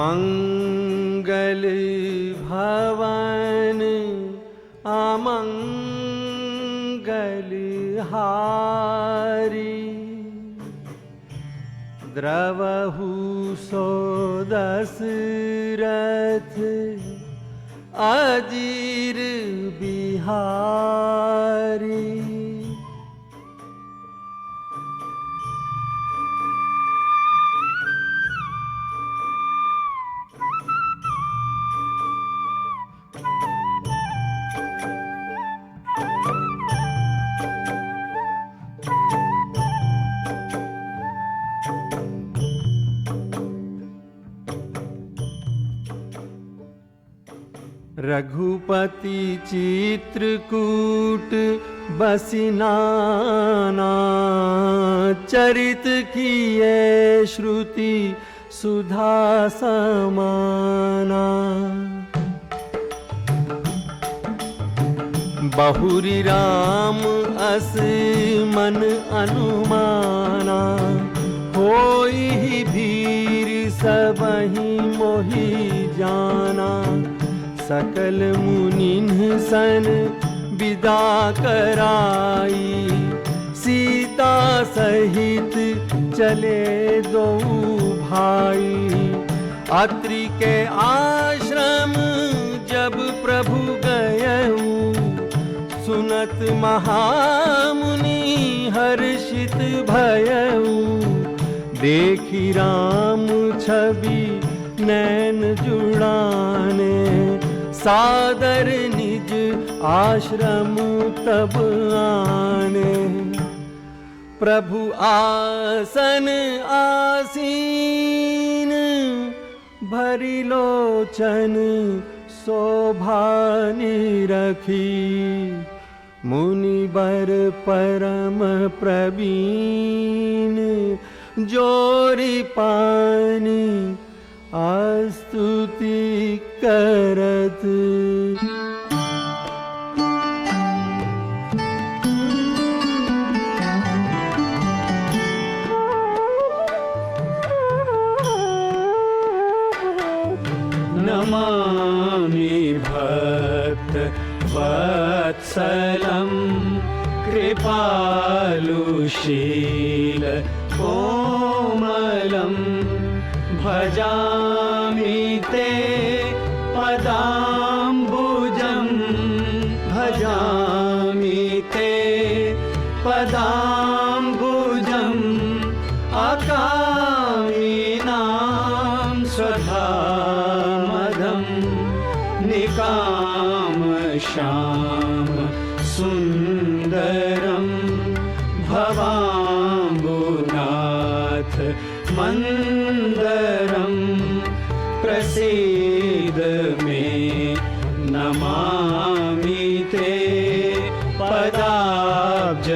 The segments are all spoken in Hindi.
मंगल भवन अमंगल हारी, द्रवहु सो दशरथ अजीर बिहारी। रघुपति चित्रकूट बसिनाना, चरित किए श्रुति सुधा समाना। बहुरी राम अस मन अनुमाना, होई ही भीर सबहि मोहि जाना। सकल मुनिन्ह सन विदा कराई, सीता सहित चले दो भाई। अत्रि के आश्रम जब प्रभु गयऊ, सुनत महामुनि हर्षित भयऊ। देखी राम छवि नैन जुड़ाने, सादर निज आश्रम तब आने। प्रभु आसन आसीन, भरी लोचन शोभा निरखी। मुनिवर परम प्रवीण, जोरी पानी स्तुति करत। नमामि भक्त वत्सलं, कृपालुशील कोमलं। भजामि ते पदाम्बुजं, भजामि ते पदाम्बुजम्। अकामिनां स्वधामदं, निकामश्याम सुन्दरं। भवाम्बुनाथ मन्दरं, प्रसीद मे नमामि ते। पदाब्ज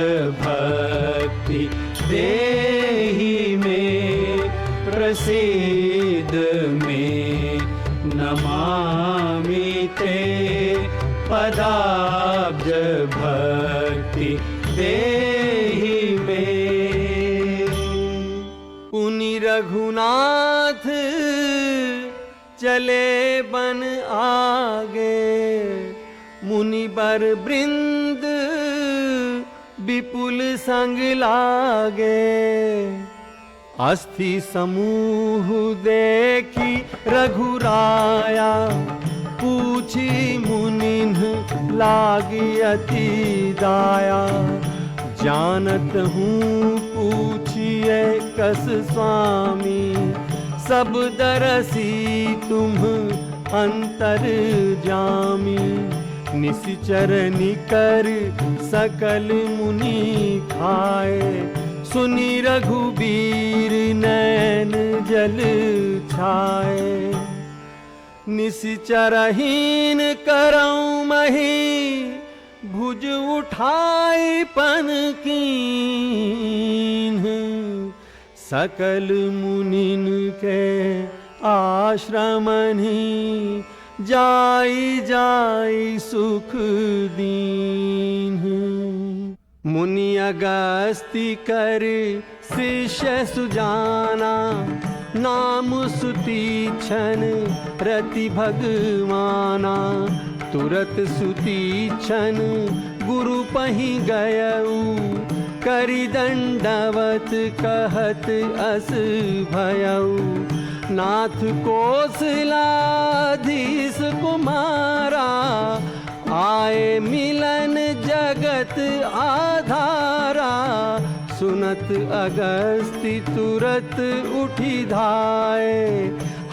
भक्ति देहि मे, प्रसीद मे नमामि ते। पदाब्ज भक्ति देहि मे। पुनि रघुनाथ चले बन आगे, मुनिवर वृंद विपुल संग लागे। अस्थि समूह देखी रघुराया, पूछी मुनिन्ह लागी अति दाया। जानत हूँ पूछिए कस स्वामी, सब दरसी तुम अंतर जामी। निश्चर निकर सकल मुनि खाए, सुनी रघुबीर नैन जल छाए। निश्चरहीन करऊँ मही, भुज उठाई पन कीन्ह। सकल मुनिन के आश्रमनि, जाई जाई सुख दीन्ह। मुनि अगस्ति कर शिष्य सुजाना, नाम सुतीक्षण रति भगवाना, तुरत सुतीक्षण गुरु पहि गयऊ, करि दंडवत कहत अस भयऊ। नाथ कौशलाधीश कुमारा, आए मिलन जगत आधारा। सुनत अगस्ति तुरत उठी धाये,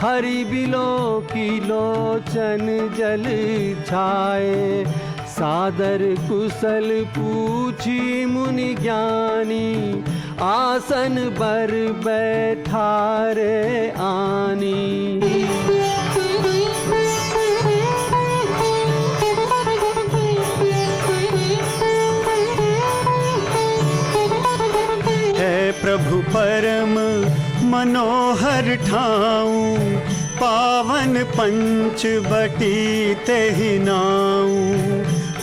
हरि बिलो की लोचन जल छाए। सादर कुशल पूछी मुनि ज्ञानी, आसन बर बैठारे आनी। प्रभु परम मनोहर ठाऊं, पावन पंच बटी तेहि नाऊं।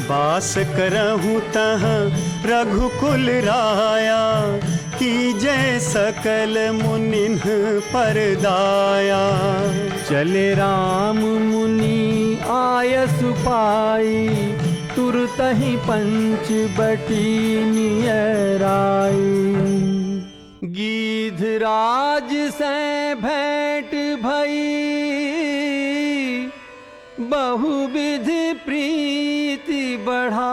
बास करहूँ तह रघुकुल राया, कीजय सकल मुनिन पर दाया। चले राम मुनि आयस पाई, तुरतहि पंच बटी नियराई। गीधराज से भेंट भई, बहुविध प्रीति बढ़ाई।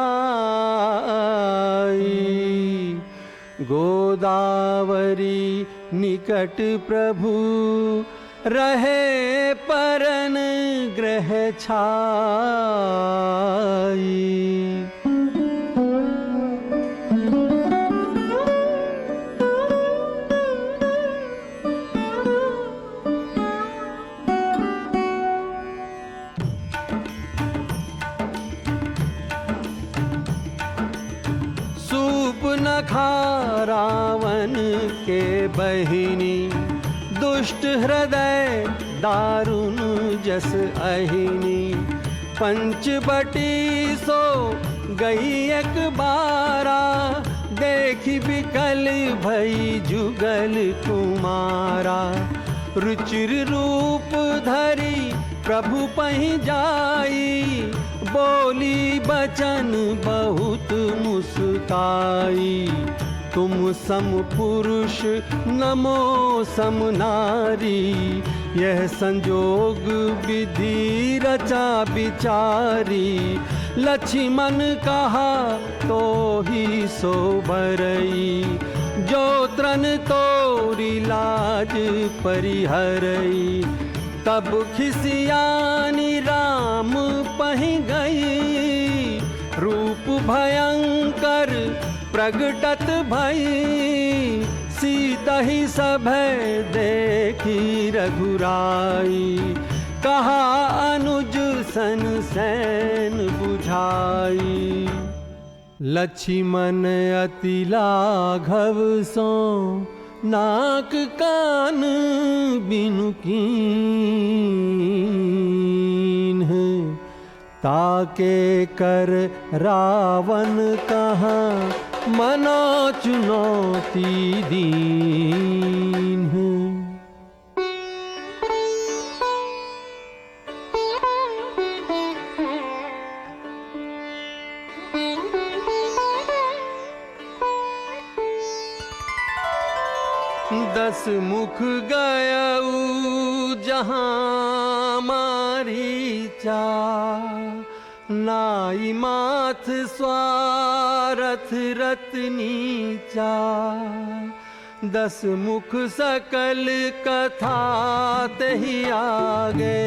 गोदावरी निकट प्रभु रहे, परन ग्रह छाई। सूपनखा रावण के बहिनी, दुष्ट हृदय दारुण जस अहिनी। पंचबटी सो गई एक बारा, देखी बिकल भई जुगल कुमारा। रुचिर रूप धरी प्रभु पहि जाई, बोली बचन बहुत मुस्काई। तुम सम पुरुष नमो सम नारी, यह संजोग विधि रचा विचारी। लक्ष्मण कहा तो ही सो बरई, जो त्रन तोरी लाज परिहरई। तब खिसियानी राम पहि गई, रूप भयंकर प्रगटत भई। सीता ही सभय देखी रघुराई, कहा अनुज सन सैन बुझाई। लक्ष्मण अति लाघव सो, नाक कान बिनु कीन्ह। ताके कर रावण कहाँ, मनो चुनौती दीन्ह। दस मुख गयऊ जहाँ मारीचा, नाई माथ स्वारथ रत्नीचा। दस मुख सकल कथा तहि आगे,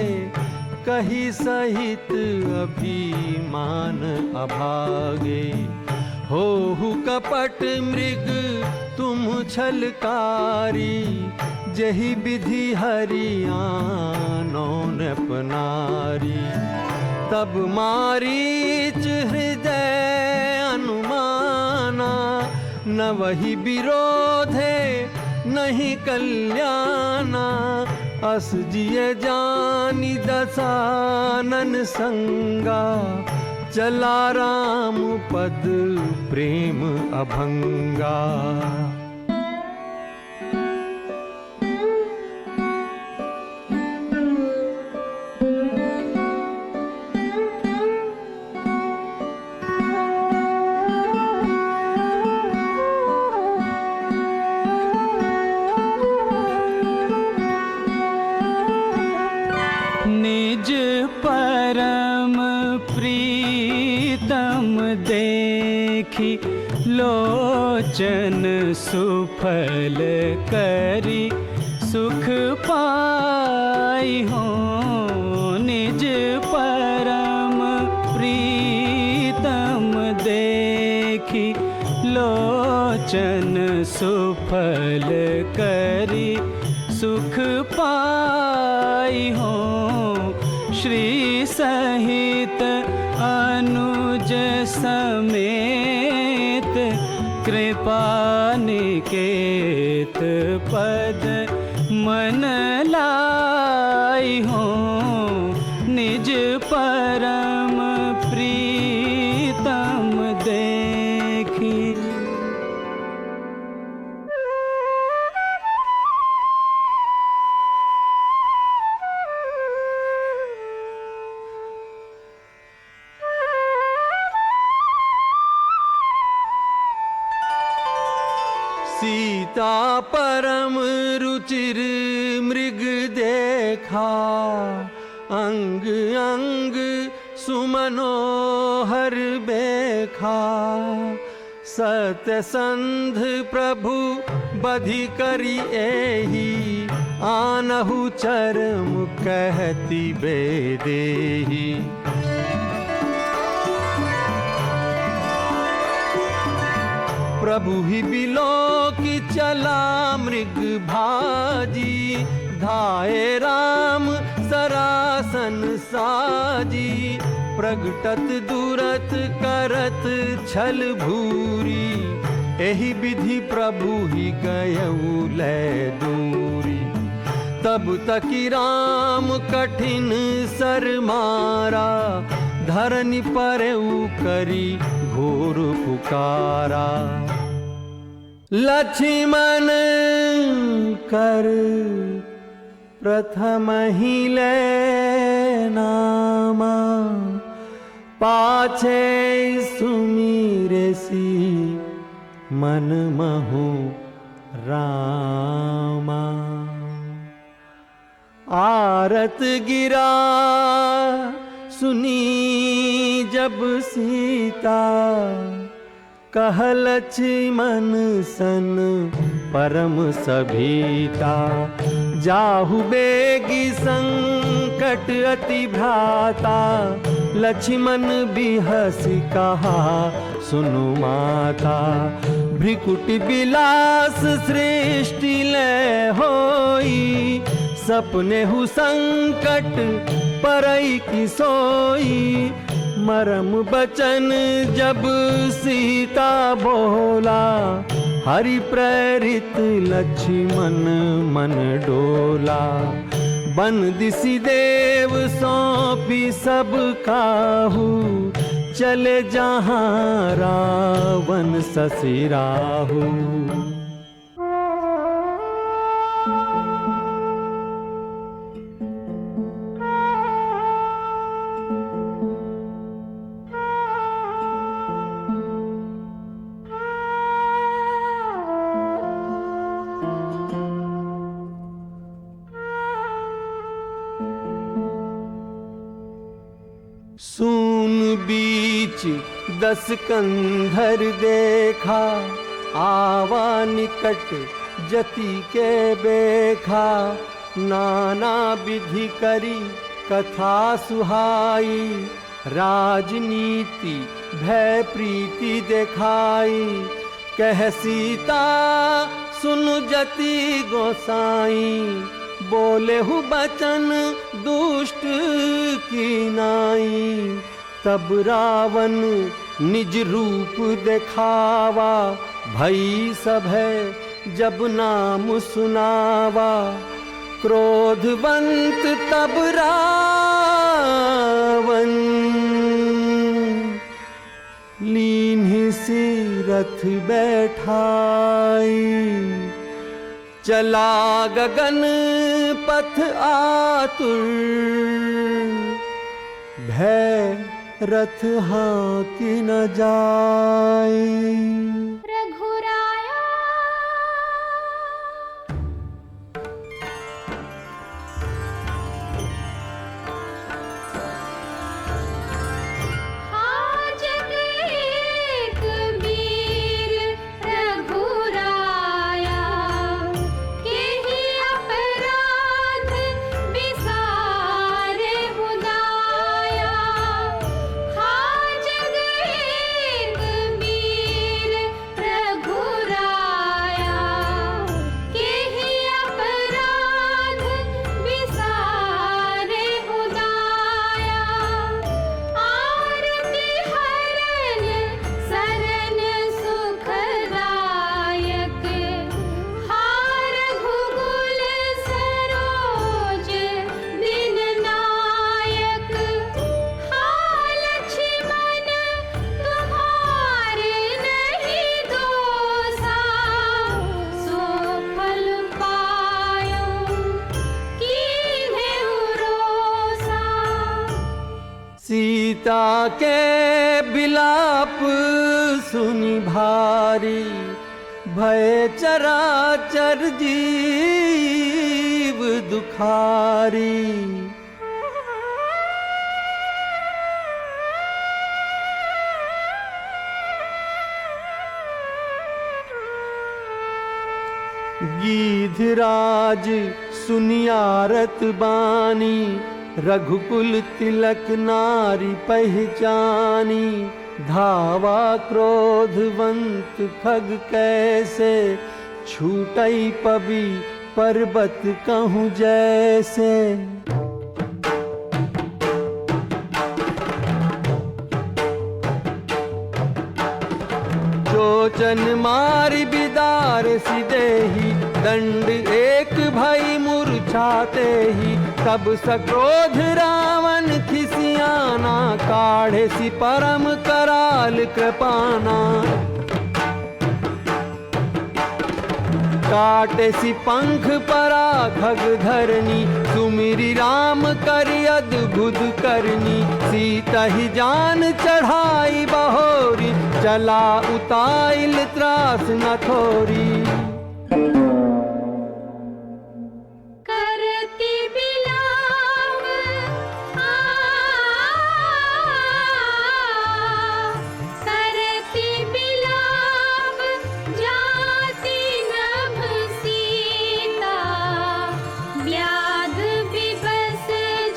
कही सहित अभिमान अभागे। होहु कपट मृग तुम छलकारी, जही विधि हरियानो नपनारी। तब मारीच हृदय अनुमाना, न वही विरोधे नहीं कल्याणा। अस जिय जानी दसानन संगा, चला राम पद प्रेम अभंगा। देखी लोचन सुफल करी सुख पाई हो निज परम प्रीतम देखी लोचन सुफल करी सुख पाई हो श्री सहित अनुज समेत कृपा निकेत पद मन लाई हो निज परम प्रीतम देखी। सीता परम रुचिर मृग देखा अंग अंग सुमनोहर बेखा सत्यसंध प्रभु बधि करी एही आनहु चरम कहती बेदेही। प्रभु ही बिलो की चला मृग भाजी धाये राम सरासन साजी प्रगटत दूरत करत छल भूरी एहि विधि प्रभु ही गयऊ लै दूरी। तब तकी राम कठिन सर मारा धरनी परऊ करी घोर पुकारा। लक्ष्मण कर प्रथम ही ले नामा पाछे सुमीरेसी मन महु रामा। आरत गिरा सुनी जब सीता कह लक्ष्मण सन परम सभीता। जाहु बेगी संकट अति भ्राता लक्ष्मण बिहसि कहा सुनु माता। भ्रिकुटि विलास सृष्टि लय होई सपने हु संकट परई की सोई। मरम बचन जब सीता बोला हरि प्रेरित लक्ष्मण मन डोला। बन दिसि देव सौंपी सब काहू चले जहाँ रावण ससिराहू। सून बीच 10 कंधर देखा आवा निकट जति के बेखा। नाना विधि करी कथा सुहाई राजनीति भय प्रीति दिखाई। कह सीता सुन जति गोसाई बोले हु बचन दुष्ट की नाई। तब रावण निज रूप दिखावा भई सभय जब नाम सुनावा। क्रोधवंत तब रावण लीन्हि सी रथ बैठाई। चला गगन पथ आतुर भय रथ हाँकी न जाई। रघुराया हाज एक सीता के बिलाप सुनि भारी, भय चराचर जीव दुखारी। गीधराज सुनियारत बानी, रघुकुल तिलक नारी पहचानी। धावा क्रोधवंत खग कैसे, छूटई पबी पर्वत कहूँ जैसे। चोचन मारी बिदार सिदेही, दंड एक भई मूर्छाते ही। तब सक्रोध रावण खिसियाना, काढ़े सि परम कराल कृपाना। काटे सि पंख परा खग धरनी, सुमिरि राम करि अद्भुत करनी। सीता ही जान चढ़ाई बहोरी, चला उताइल त्रास न थोरी। करती बिलाप करती बिलाप, जाति नभ सीता। व्याध विवश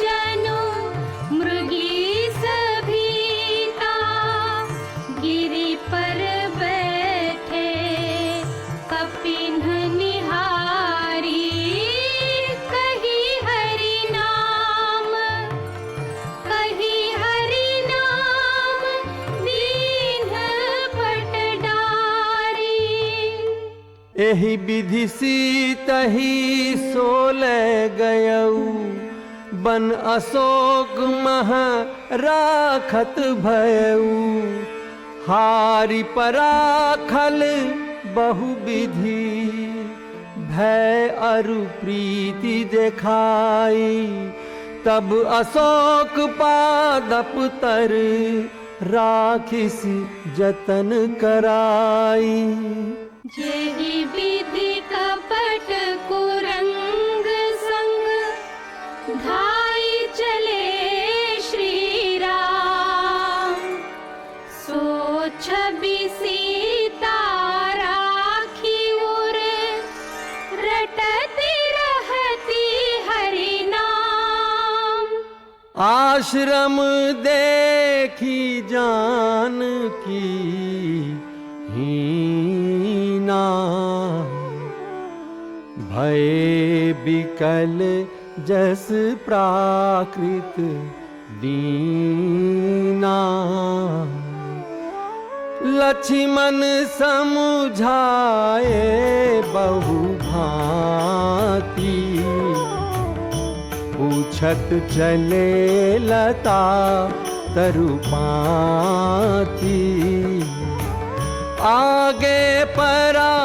जनु मृगी सभीता। गिरि पर बैठे कपिन निहारी, कही हरि नाम दीन पट डारी। एहि विधि सीतहि सोले गयऊ, बन अशोक मह राखत भयऊ। हारि पराखल बहु विधि, भय अरु प्रीति देखाई। तब अशोक पादप तर, राखिस जतन कराई। जेहि विधि कपट कुरंग संग, धाई चले श्री राम। सो छवि सीता राखी उर, रटती रहती हरि नाम। आश्रम देखी जानकी हीना, भय बिकल जस प्राकृत दीना। लक्ष्मण समुझाए बहु भांति, पूछत चले लता तरुपाती। आगे परा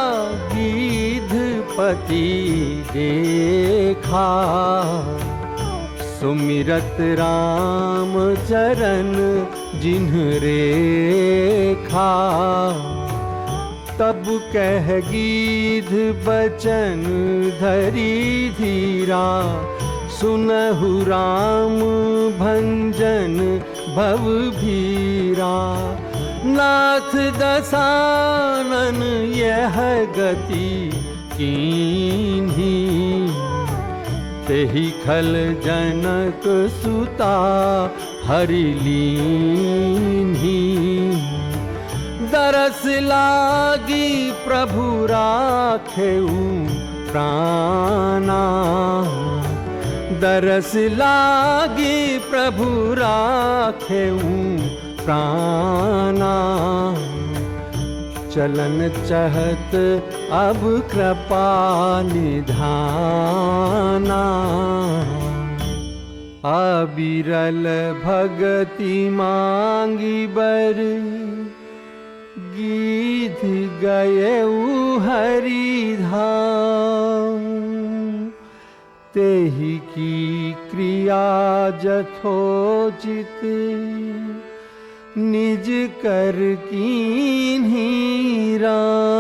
गीधपति देखा, सुमिरत राम चरण जिन्ह रेखा। तब कह गीध बचन धरी धीरा, सुनहु राम भंजन भव भीरा। नाथ दसानन यह गति कीन्ही, तेहि खल जनक सुता हरि लीन्ही। दरस लागी प्रभु राखेऊ प्राणा, दरस लागी प्रभु राखेऊ प्राणा। चलन चहत अब कृपा निधाना, अबिरल भगति मांगी बर, गीध गयऊ हरि धाम। तेहि की क्रिया जथोचित निज कर कीन्ही राम।